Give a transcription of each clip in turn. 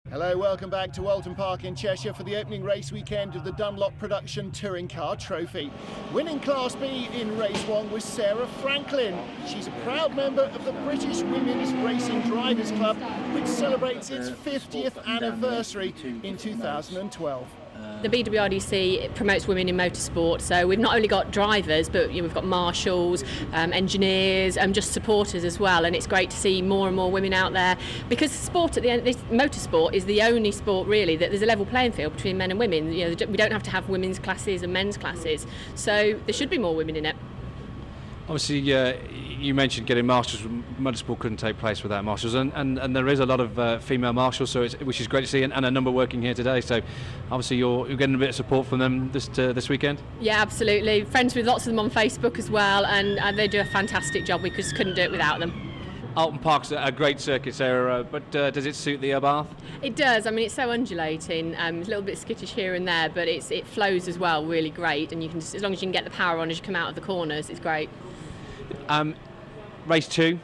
Hello, welcome back to Oulton Park in Cheshire for the opening race weekend of the Dunlop Production Touring Car Trophy. Winning Class B in race 1 was Sarah Franklin. She's a proud member of the British Women's Racing Drivers Club, which celebrates its 50th anniversary in 2012. The BWRDC promotes women in motorsport, so we've not only got drivers, but we've got marshals, engineers, and just supporters as well. And it's great to see more and more women out there, because sport at the end, this motorsport is the only sport really that there's a level playing field between men and women. You know, we don't have to have women's classes and men's classes, so there should be more women in it. Obviously, you mentioned getting marshals. Motorsport couldn't take place without marshals, and there is a lot of female marshals, so which is great to see, and a number working here today. So, obviously, you're getting a bit of support from them this weekend. Yeah, absolutely. Friends with lots of them on Facebook as well, and they do a fantastic job. We just couldn't do it without them. Oulton Park's a great circuit, Sarah, but does it suit the Abarth? It does. I mean, it's so undulating. It's a little bit skittish here and there, but it flows as well, really great. And you can, as long as you can get the power on as you come out of the corners, it's great. Race 2,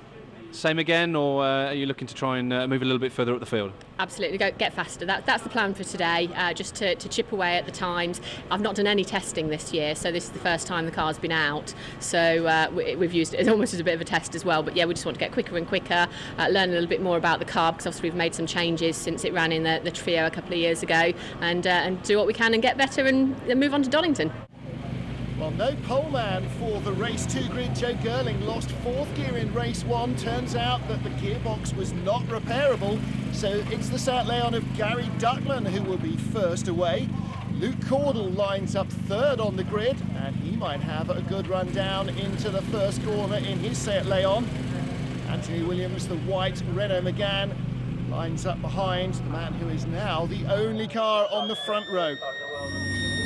same again, or are you looking to try and move a little bit further up the field? Absolutely, get faster. That's the plan for today, just to chip away at the times. I've not done any testing this year, so this is the first time the car's been out. So we've used it almost as a bit of a test as well. But yeah, we just want to get quicker and quicker, learn a little bit more about the car, because obviously we've made some changes since it ran in the trio a couple of years ago, and do what we can and get better and move on to Donington. Well, no poleman for the race 2 grid. Joe Girling lost 4th gear in race 1. Turns out that the gearbox was not repairable, so it's the St Leon of Gary Duckman who will be first away. Luke Caudle lines up 3rd on the grid, and he might have a good run down into the first corner in his St Leon. Anthony Williams, the white Renault Megane, lines up behind the man who is now the only car on the front row.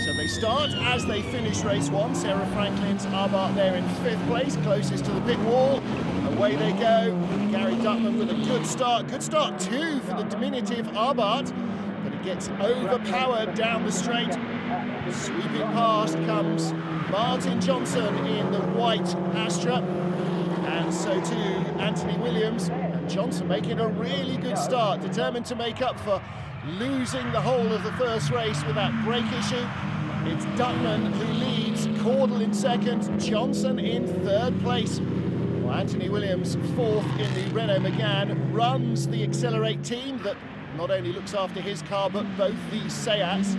So they start as they finish race 1. Sarah Franklin's Abarth there in 5th place, closest to the pit wall. Away they go. Gary Duckman with a good start. Good start too for the diminutive Abarth, but it gets overpowered down the straight. Sweeping past comes Martin Johnson in the white Astra, and so too Anthony Williams. And Johnson making a really good start, determined to make up for losing the whole of the first race with that brake issue. It's Duckman who leads, Caudle in 2nd, Johnson in 3rd place. Well, Anthony Williams 4th in the Renault Megane runs the Accelerate team that not only looks after his car but both the Seats.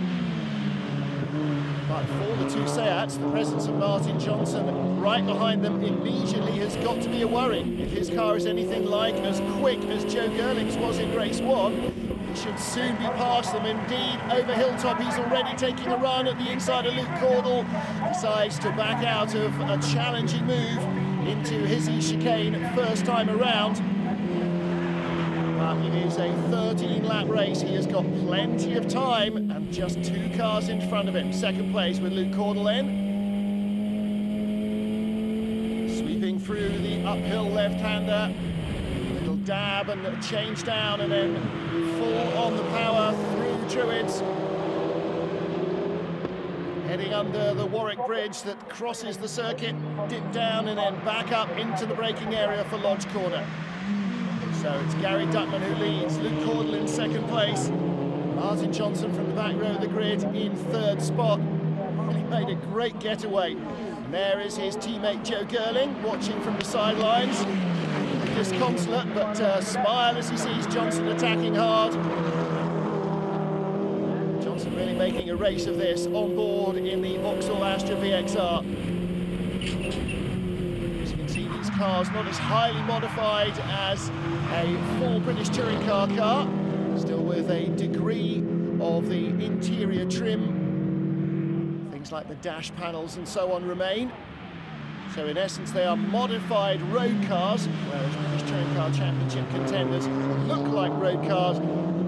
But for the 2 Seats, the presence of Martin Johnson right behind them immediately has got to be a worry. If his car is anything like as quick as Joe Girling's was in race 1, he should soon be past them. Indeed, over Hilltop, he's already taking a run at the inside of Luke Caudle. Decides to back out of a challenging move into Hizzy chicane first time around. But it is a 13-lap race. He has got plenty of time and just 2 cars in front of him. 2nd place with Luke Caudle then. Sweeping through the uphill left-hander. Little dab and a change down, and then full on the power through Druids. Heading under the Warwick Bridge that crosses the circuit, dip down and then back up into the braking area for Lodge Corner. So it's Gary Duckman who leads, Luke Caudle in 2nd place, Martin Johnson from the back row of the grid in 3rd spot. Really made a great getaway. And there is his teammate Joe Girling watching from the sidelines. Disconsolate, but smile as he sees Johnson attacking hard. Johnson really making a race of this on board in the Vauxhall Astra VXR. As you can see, these cars not as highly modified as a full British touring car, still with a degree of the interior trim. Things like the dash panels and so on remain. So in essence they are modified road cars, whereas British Touring Car Championship contenders look like road cars,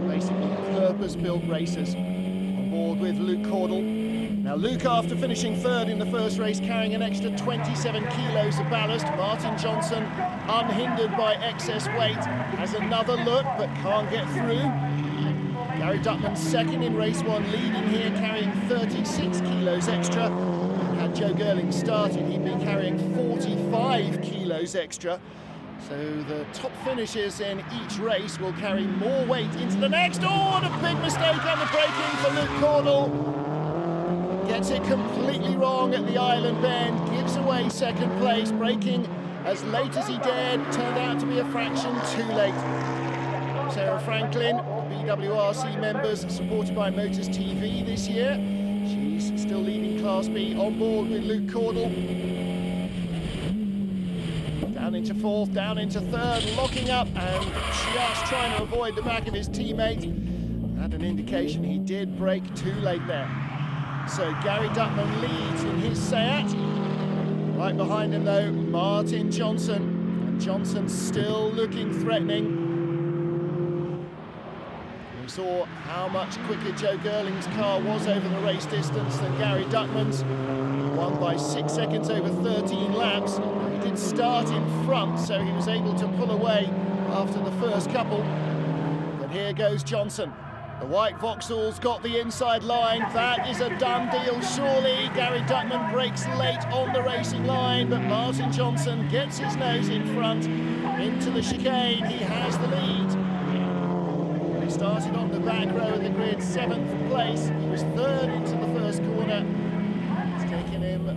basically purpose-built racers. On board with Luke Caudle. Now Luke, after finishing 3rd in the first race, carrying an extra 27 kilos of ballast. Martin Johnson, unhindered by excess weight, has another look but can't get through. Gary Duckman 2nd in race 1, leading here, carrying 36 kilos extra. Had Joe Girling started, he'd been carrying 45 kilos extra. So the top finishes in each race will carry more weight into the next. Oh, and a big mistake on the braking for Luke Caudle. Gets it completely wrong at the island bend, gives away second place, braking as late as he dared, turned out to be a fraction too late. Sarah Franklin, BWRC members supported by Motors TV this year. She's still leading Class B on board with Luke Caudle. Down into fourth, down into third, locking up and just trying to avoid the back of his teammate. Had an indication he did brake too late there. So Gary Duckman leads in his Seat. Right behind him though, Martin Johnson. And Johnson still looking threatening. We saw how much quicker Joe Girling's car was over the race distance than Gary Duckman's. He won by 6 seconds over 13 laps. He did start in front, so he was able to pull away after the first couple. But here goes Johnson. The white Vauxhall's got the inside line. That is a done deal, surely. Gary Duckman breaks late on the racing line, but Martin Johnson gets his nose in front into the chicane. He has the lead. He started on the back row of the grid, 7th place. He was third into the first corner. It's taken him a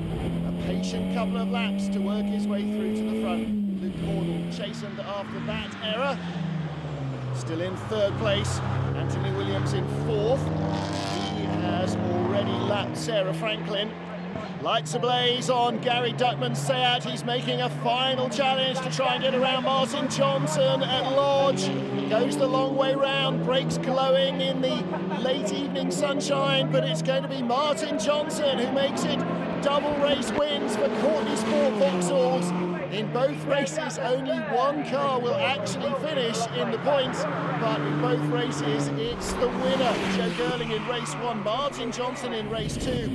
patient couple of laps to work his way through to the front. Luke Caudle chastened after that error. Still in third place, Anthony Williams in fourth. He has already lapped Sarah Franklin. Lights ablaze on Gary Duckman's Seat. He's making a final challenge to try and get around Martin Johnson at Lodge. Goes the long way round, brakes glowing in the late evening sunshine, but it's going to be Martin Johnson who makes it double race wins for Courtney Sport Vauxhalls. In both races, only one car will actually finish in the points, but in both races, it's the winner. Joe Girling in race 1, Martin Johnson in race 2.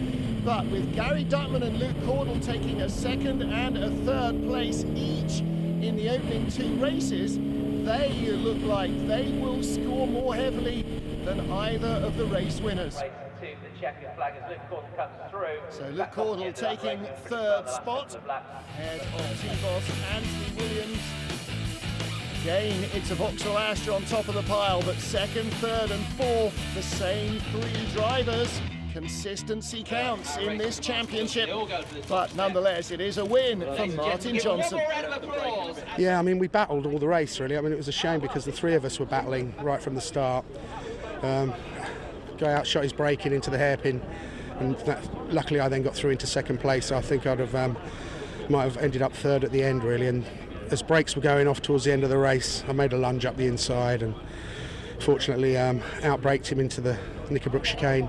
But with Gary Duckman and Luke Caudle taking a second and a third place each in the opening 2 races, they look like they will score more heavily than either of the race winners. So Luke Caudle taking third spot, ahead of team boss Anthony Williams. Again, it's a Vauxhall Astra on top of the pile, but second, third and fourth, the same 3 drivers. Consistency counts in this championship, but nonetheless, it is a win for Martin Johnson. Yeah, I mean, we battled all the race, really. I mean, it was a shame because the 3 of us were battling right from the start. Guy outshot his braking into the hairpin, and luckily I then got through into second place. So I think I'd have might have ended up third at the end, really. And as brakes were going off towards the end of the race, I made a lunge up the inside and fortunately outbraked him into the Knickerbrook chicane,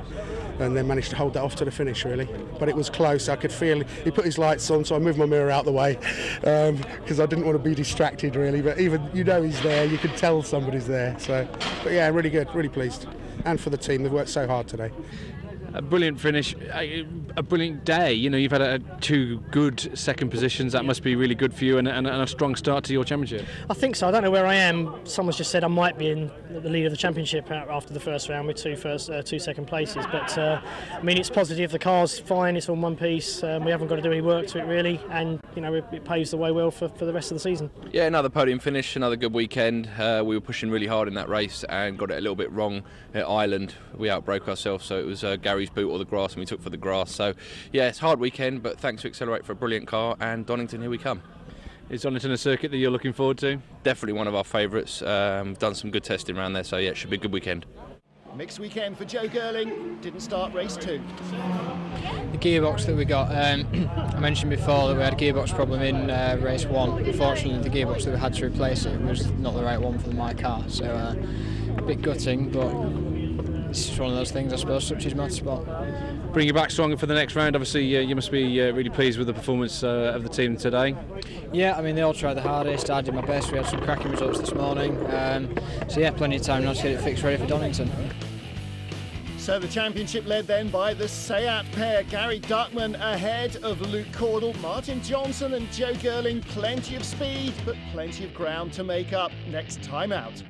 and then managed to hold that off to the finish, really. But it was close. I could feel he put his lights on, so I moved my mirror out the way because I didn't want to be distracted, really. But even, you know, he's there. You can tell somebody's there. So, but yeah, really good, really pleased. And for the team, they've worked so hard today. A brilliant finish, a brilliant day. You know, you've had 2 good second positions. That must be really good for you, and a strong start to your championship. I think so. I don't know where I am. Someone's just said I might be in the lead of the championship after the first round with 2 second places. But I mean, it's positive. The car's fine. It's all in one piece. We haven't got to do any work to it really, and you know, it paves the way well for the rest of the season. Yeah, another podium finish, another good weekend. We were pushing really hard in that race and got it a little bit wrong at Ireland. We outbroke ourselves, so it was Gary's boot or the grass, and we took for the grass. So yeah, it's a hard weekend, but thanks to Accelerate for a brilliant car, and Donington, here we come. Is Donington a circuit that you're looking forward to? Definitely one of our favourites. Done some good testing around there, so yeah, it should be a good weekend. Mixed weekend for Joe Girling, didn't start race 2. The gearbox that we got, I mentioned before that we had a gearbox problem in race 1. Unfortunately, the gearbox that we had to replace it was not the right one for my car, so a bit gutting, but it's just one of those things, I suppose, such as motorsport. Bring you back stronger for the next round. Obviously, you must be really pleased with the performance of the team today. Yeah, I mean, they all tried the hardest. I did my best. We had some cracking results this morning. So yeah, plenty of time now to get it fixed ready for Donington. So the championship led then by the Seat pair. Gary Duckman ahead of Luke Caudle. Martin Johnson and Joe Girling, plenty of speed, but plenty of ground to make up next time out.